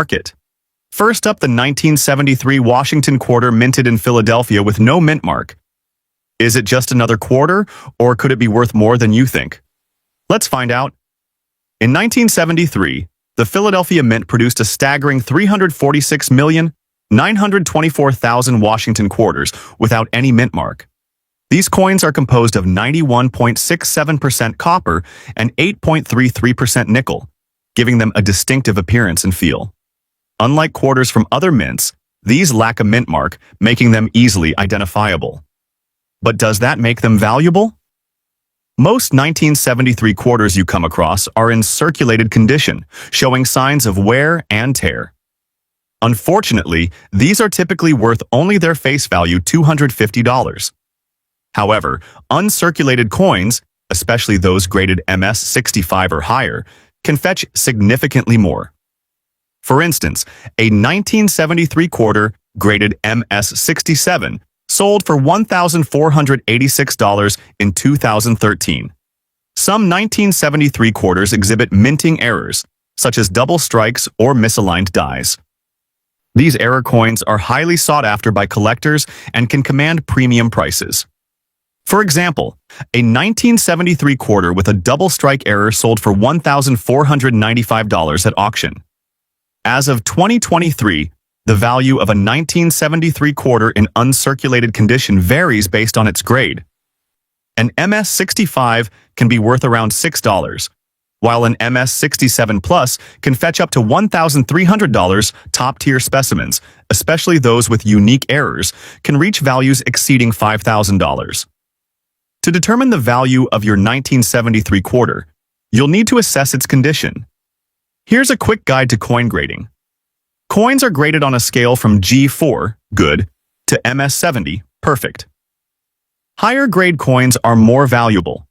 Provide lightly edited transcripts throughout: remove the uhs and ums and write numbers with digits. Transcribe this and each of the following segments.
market. First up, the 1973 Washington quarter minted in Philadelphia with no mint mark. Is it just another quarter, or could it be worth more than you think? Let's find out. In 1973, the Philadelphia Mint produced a staggering 346,924,000 Washington quarters without any mint mark. These coins are composed of 91.67% copper and 8.33% nickel, giving them a distinctive appearance and feel. Unlike quarters from other mints, these lack a mint mark, making them easily identifiable. But does that make them valuable? Most 1973 quarters you come across are in circulated condition, showing signs of wear and tear. Unfortunately, these are typically worth only their face value, $250. However, uncirculated coins, especially those graded MS65 or higher, can fetch significantly more. For instance, a 1973 quarter graded MS67 sold for $1,486 in 2013. Some 1973 quarters exhibit minting errors, such as double strikes or misaligned dies. These error coins are highly sought after by collectors and can command premium prices. For example, a 1973 quarter with a double strike error sold for $1,495 at auction. As of 2023, the value of a 1973 quarter in uncirculated condition varies based on its grade. An MS65 can be worth around $6, while an MS67 Plus can fetch up to $1,300. Top-tier specimens, especially those with unique errors, can reach values exceeding $5,000. To determine the value of your 1973 quarter, you'll need to assess its condition. Here's a quick guide to coin grading. Coins are graded on a scale from G4, good, to MS70, perfect. Higher grade coins are more valuable.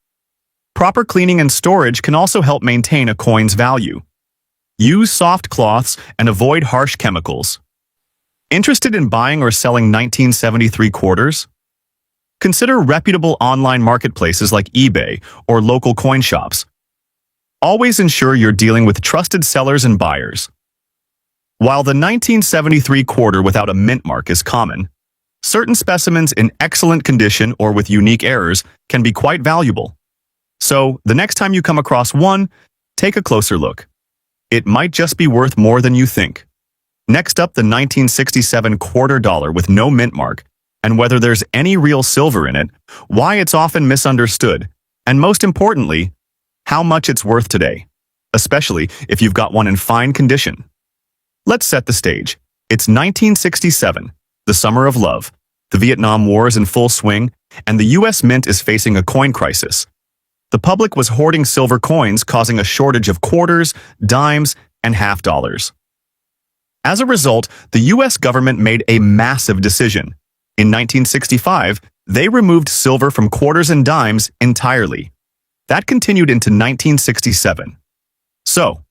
Proper cleaning and storage can also help maintain a coin's value. Use soft cloths and avoid harsh chemicals. Interested in buying or selling 1973 quarters? Consider reputable online marketplaces like eBay or local coin shops. Always ensure you're dealing with trusted sellers and buyers. While the 1973 quarter without a mint mark is common, certain specimens in excellent condition or with unique errors can be quite valuable. So, the next time you come across one, take a closer look. It might just be worth more than you think. Next up, the 1967 quarter dollar with no mint mark, and whether there's any real silver in it, why it's often misunderstood, and most importantly, how much it's worth today, especially if you've got one in fine condition. Let's set the stage. It's 1967, the summer of love. The Vietnam War is in full swing, and the U.S. Mint is facing a coin crisis. The public was hoarding silver coins, causing a shortage of quarters, dimes, and half dollars. As a result, the U.S. government made a massive decision. In 1965, they removed silver from quarters and dimes entirely. That continued into 1967. So,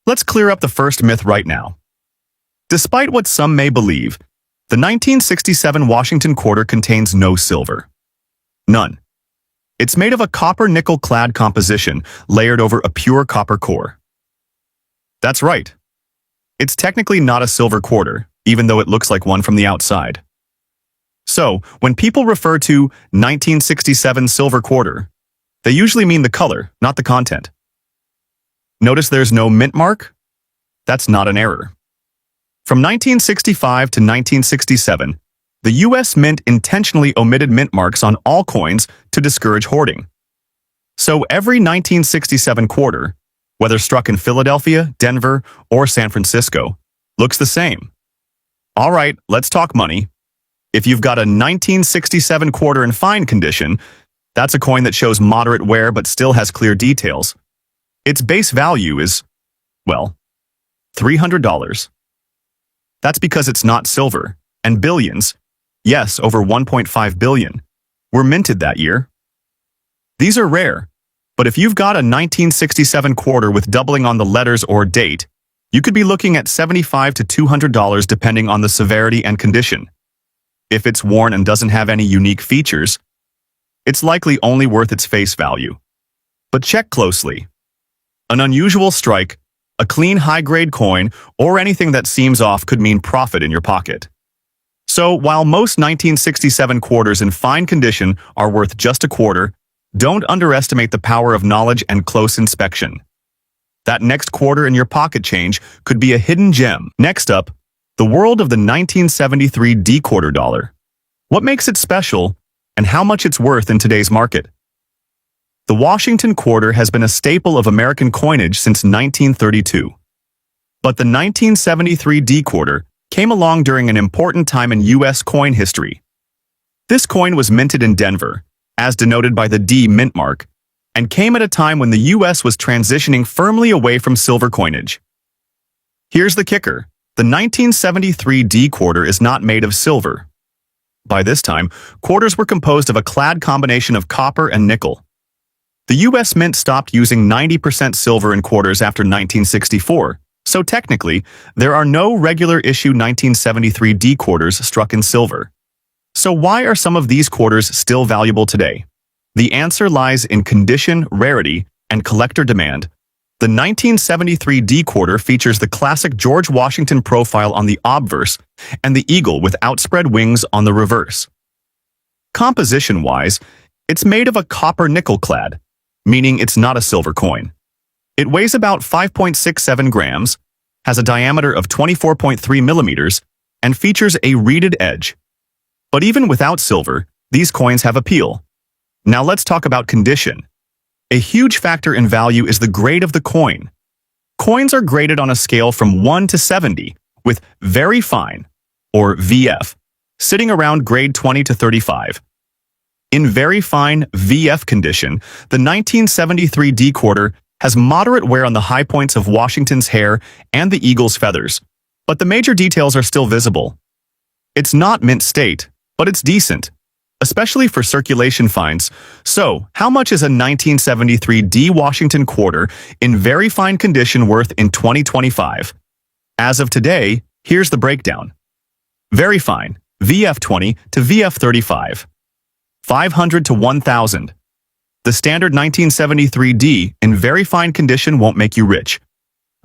let's clear up the first myth right now. Despite what some may believe, the 1967 Washington quarter contains no silver. None. It's made of a copper-nickel-clad composition layered over a pure copper core. That's right. It's technically not a silver quarter, even though it looks like one from the outside. So, when people refer to 1967 silver quarter, they usually mean the color, not the content. Notice there's no mint mark? That's not an error. From 1965 to 1967, the U.S. Mint intentionally omitted mint marks on all coins to discourage hoarding. So every 1967 quarter, whether struck in Philadelphia, Denver, or San Francisco, looks the same. All right, let's talk money. If you've got a 1967 quarter in fine condition, that's a coin that shows moderate wear but still has clear details. Its base value is, well, $300. That's because it's not silver, and billions, yes, over 1.5 billion, were minted that year. These are rare, but if you've got a 1967 quarter with doubling on the letters or date, you could be looking at $75 to $200 depending on the severity and condition. If it's worn and doesn't have any unique features, it's likely only worth its face value. But check closely. An unusual strike, A clean high-grade coin or anything that seems off could mean profit in your pocket. So, while most 1967 quarters in fine condition are worth just a quarter, don't underestimate the power of knowledge and close inspection. That next quarter in your pocket change could be a hidden gem. Next up, the world of the 1973 D-quarter dollar. What makes it special, and how much it's worth in today's market? The Washington quarter has been a staple of American coinage since 1932. But the 1973 D-quarter came along during an important time in U.S. coin history. This coin was minted in Denver, as denoted by the D mint mark, and came at a time when the U.S. was transitioning firmly away from silver coinage. Here's the kicker. The 1973 D-quarter is not made of silver. By this time, quarters were composed of a clad combination of copper and nickel. The U.S. Mint stopped using 90% silver in quarters after 1964, so technically, there are no regular issue 1973 D quarters struck in silver. So why are some of these quarters still valuable today? The answer lies in condition, rarity, and collector demand. The 1973 D quarter features the classic George Washington profile on the obverse and the eagle with outspread wings on the reverse. Composition-wise, it's made of a copper nickel clad, meaning it's not a silver coin. It weighs about 5.67 grams, has a diameter of 24.3 millimeters, and features a reeded edge. But even without silver, these coins have appeal. Now let's talk about condition. A huge factor in value is the grade of the coin. Coins are graded on a scale from 1 to 70, with very fine, or VF, sitting around grade 20 to 35. In very fine VF condition, the 1973 D quarter has moderate wear on the high points of Washington's hair and the eagle's feathers, but the major details are still visible. It's not mint state, but it's decent, especially for circulation finds. So, how much is a 1973 D Washington quarter in very fine condition worth in 2025? As of today, here's the breakdown. Very fine, VF20 to VF35. 500 to 1,000. The standard 1973 D in very fine condition won't make you rich,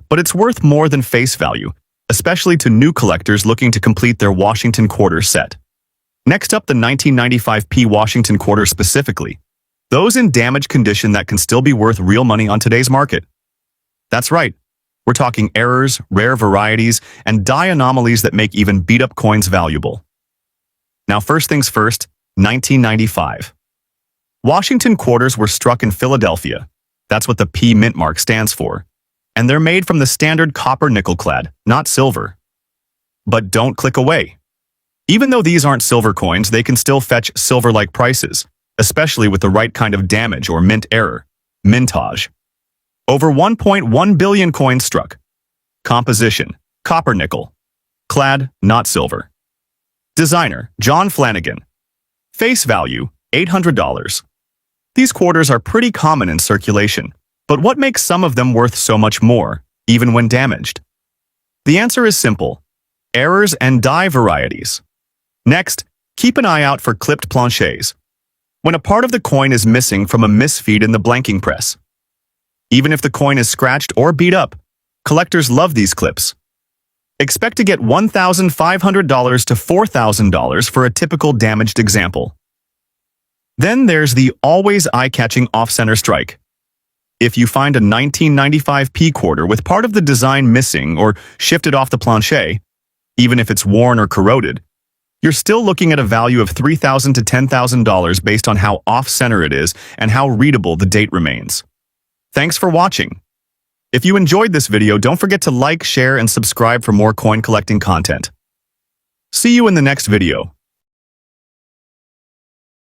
but it's worth more than face value, especially to new collectors looking to complete their Washington quarter set. Next up, the 1995 P Washington quarter specifically. Those in damaged condition that can still be worth real money on today's market. That's right. We're talking errors, rare varieties, and die anomalies that make even beat-up coins valuable. Now, first things first, 1995. Washington quarters were struck in Philadelphia. That's what the P mint mark stands for. And they're made from the standard copper nickel clad, not silver. But don't click away. Even though these aren't silver coins, they can still fetch silver-like prices, especially with the right kind of damage or mint error, mintage. Over 1.1 billion coins struck. Composition, copper nickel. Clad, not silver. Designer, John Flanagan. Face value, $800. These quarters are pretty common in circulation, but what makes some of them worth so much more, even when damaged? The answer is simple: errors and die varieties. Next, keep an eye out for clipped planchets, when a part of the coin is missing from a misfeed in the blanking press. Even if the coin is scratched or beat up, collectors love these clips. Expect to get $1,500 to $4,000 for a typical damaged example. Then there's the always eye-catching off-center strike. If you find a 1995 P quarter with part of the design missing or shifted off the planchet, even if it's worn or corroded, you're still looking at a value of $3,000 to $10,000 based on how off-center it is and how readable the date remains. Thanks for watching. If you enjoyed this video, don't forget to like, share, and subscribe for more coin collecting content. See you in the next video.